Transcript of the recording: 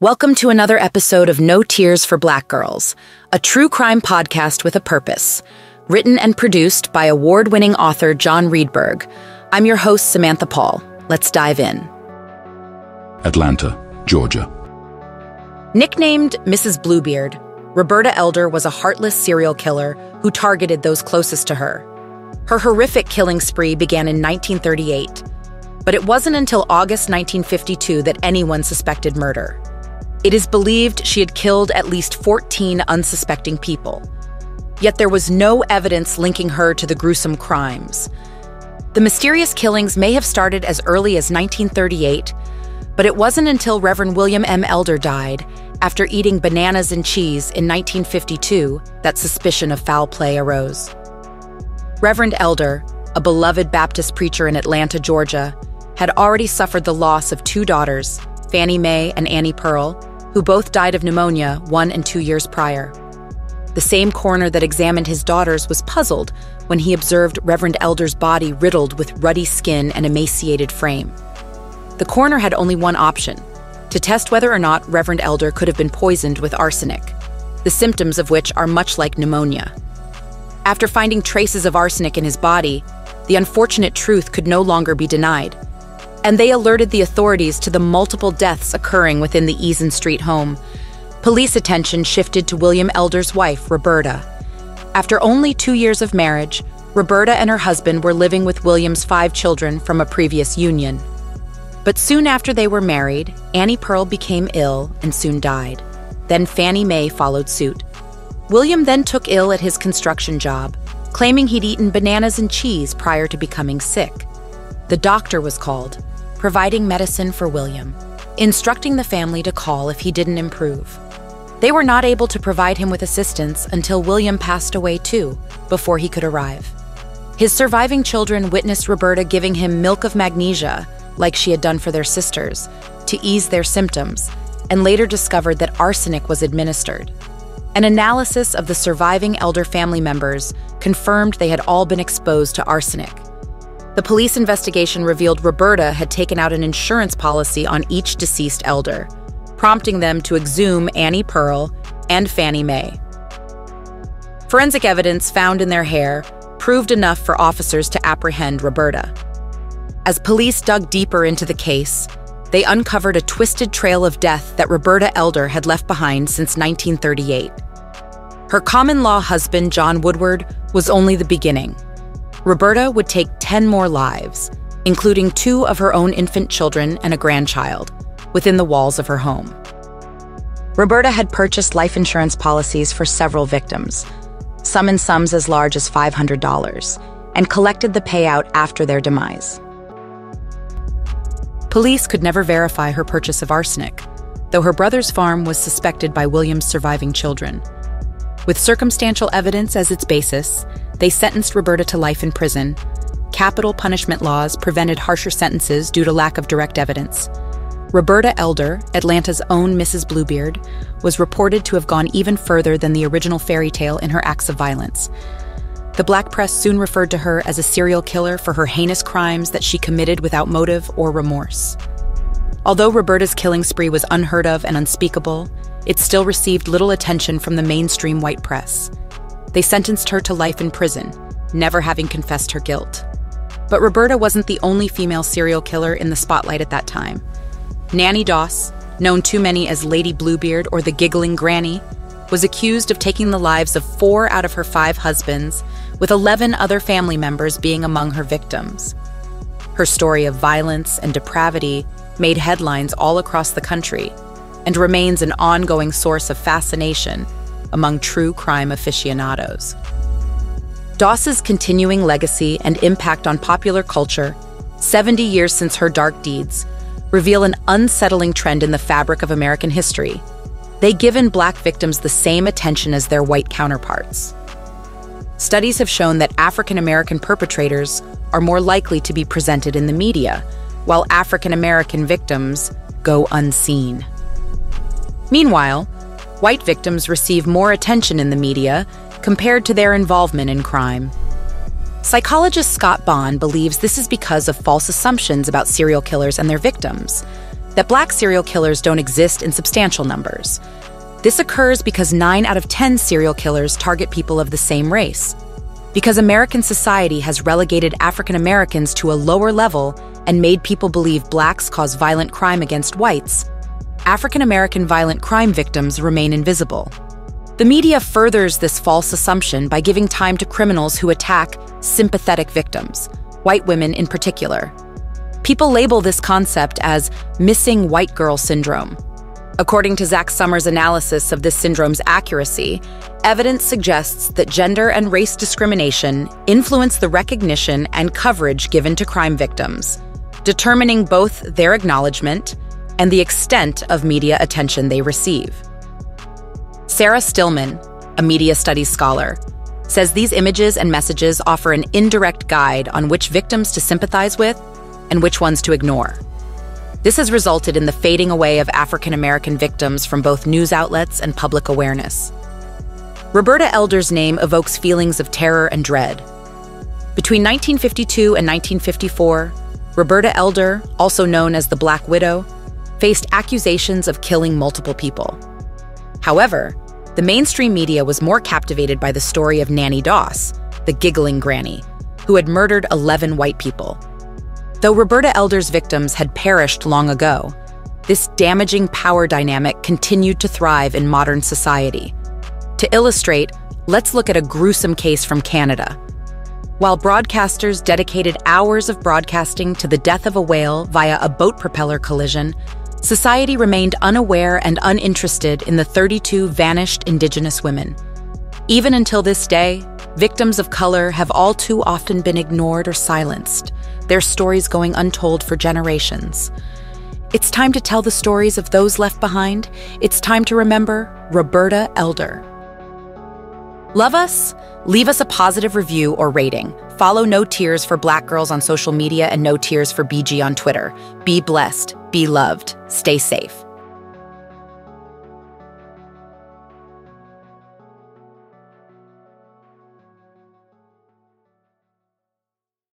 Welcome to another episode of No Tears for Black Girls, a true crime podcast with a purpose. Written and produced by award-winning author John Reedburg. I'm your host, Samantha Paul. Let's dive in. Atlanta, Georgia. Nicknamed Mrs. Bluebeard, Roberta Elder was a heartless serial killer who targeted those closest to her. Her horrific killing spree began in 1938, but it wasn't until August 1952 that anyone suspected murder. It is believed she had killed at least 14 unsuspecting people. Yet there was no evidence linking her to the gruesome crimes. The mysterious killings may have started as early as 1938, but it wasn't until Reverend William M. Elder died after eating bananas and cheese in 1952 that suspicion of foul play arose. Reverend Elder, a beloved Baptist preacher in Atlanta, Georgia, had already suffered the loss of two daughters, Fannie Mae and Annie Pearl, who both died of pneumonia 1 and 2 years prior. The same coroner that examined his daughters was puzzled when he observed Reverend Elder's body riddled with ruddy skin and emaciated frame. The coroner had only one option: to test whether or not Reverend Elder could have been poisoned with arsenic, the symptoms of which are much like pneumonia. After finding traces of arsenic in his body, the unfortunate truth could no longer be denied, and they alerted the authorities to the multiple deaths occurring within the Eason Street home. Police attention shifted to William Elder's wife, Roberta. After only 2 years of marriage, Roberta and her husband were living with William's 5 children from a previous union. But soon after they were married, Annie Pearl became ill and soon died. Then Fannie Mae followed suit. William then took ill at his construction job, claiming he'd eaten bananas and cheese prior to becoming sick. The doctor was called, providing medicine for William, instructing the family to call if he didn't improve. They were not able to provide him with assistance until William passed away too, before he could arrive. His surviving children witnessed Roberta giving him milk of magnesia, like she had done for their sisters, to ease their symptoms, and later discovered that arsenic was administered. An analysis of the surviving Elder family members confirmed they had all been exposed to arsenic. The police investigation revealed Roberta had taken out an insurance policy on each deceased Elder, prompting them to exhume Annie Pearl and Fannie Mae. Forensic evidence found in their hair proved enough for officers to apprehend Roberta. As police dug deeper into the case, they uncovered a twisted trail of death that Roberta Elder had left behind since 1938. Her common-law husband, John Woodward, was only the beginning. Roberta would take 10 more lives, including 2 of her own infant children and a grandchild, within the walls of her home. Roberta had purchased life insurance policies for several victims, some in sums as large as $500, and collected the payout after their demise. Police could never verify her purchase of arsenic, though her brother's farm was suspected by William's surviving children. With circumstantial evidence as its basis, they sentenced Roberta to life in prison. Capital punishment laws prevented harsher sentences due to lack of direct evidence. Roberta Elder, Atlanta's own Mrs. Bluebeard, was reported to have gone even further than the original fairy tale in her acts of violence. The black press soon referred to her as a serial killer for her heinous crimes that she committed without motive or remorse. Although Roberta's killing spree was unheard of and unspeakable, it still received little attention from the mainstream white press. They sentenced her to life in prison, never having confessed her guilt. But Roberta wasn't the only female serial killer in the spotlight at that time. Nanny Doss, known to many as Lady Bluebeard or the Giggling Granny, was accused of taking the lives of 4 out of her 5 husbands, with 11 other family members being among her victims. Her story of violence and depravity made headlines all across the country and remains an ongoing source of fascination among true crime aficionados. Doss's continuing legacy and impact on popular culture, 70 years since her dark deeds, reveal an unsettling trend in the fabric of American history. They given black victims the same attention as their white counterparts. Studies have shown that African American perpetrators are more likely to be presented in the media, while African American victims go unseen. Meanwhile, white victims receive more attention in the media compared to their involvement in crime. Psychologist Scott Bond believes this is because of false assumptions about serial killers and their victims. that Black serial killers don't exist in substantial numbers. This occurs because 9 out of 10 serial killers target people of the same race. Because American society has relegated African Americans to a lower level and made people believe Blacks cause violent crime against whites, African American violent crime victims remain invisible. The media furthers this false assumption by giving time to criminals who attack sympathetic victims, white women in particular. People label this concept as missing white girl syndrome. According to Zach Summers' analysis of this syndrome's accuracy, evidence suggests that gender and race discrimination influence the recognition and coverage given to crime victims, determining both their acknowledgement and the extent of media attention they receive. Sarah Stillman, a media studies scholar, says these images and messages offer an indirect guide on which victims to sympathize with and which ones to ignore. This has resulted in the fading away of African American victims from both news outlets and public awareness. Roberta Elder's name evokes feelings of terror and dread. Between 1952 and 1954, Roberta Elder, also known as the Black Widow, faced accusations of killing multiple people. However, the mainstream media was more captivated by the story of Nanny Doss, the giggling granny, who had murdered 11 white people. Though Roberta Elder's victims had perished long ago, this damaging power dynamic continued to thrive in modern society. To illustrate, let's look at a gruesome case from Canada. While broadcasters dedicated hours of broadcasting to the death of a whale via a boat propeller collision, society remained unaware and uninterested in the 32 vanished Indigenous women. Even until this day, victims of color have all too often been ignored or silenced, their stories going untold for generations. It's time to tell the stories of those left behind. It's time to remember Roberta Elder. Love us? Leave us a positive review or rating. Follow No Tears for Black Girls on social media and No Tears for BG on Twitter. Be blessed, be loved, stay safe.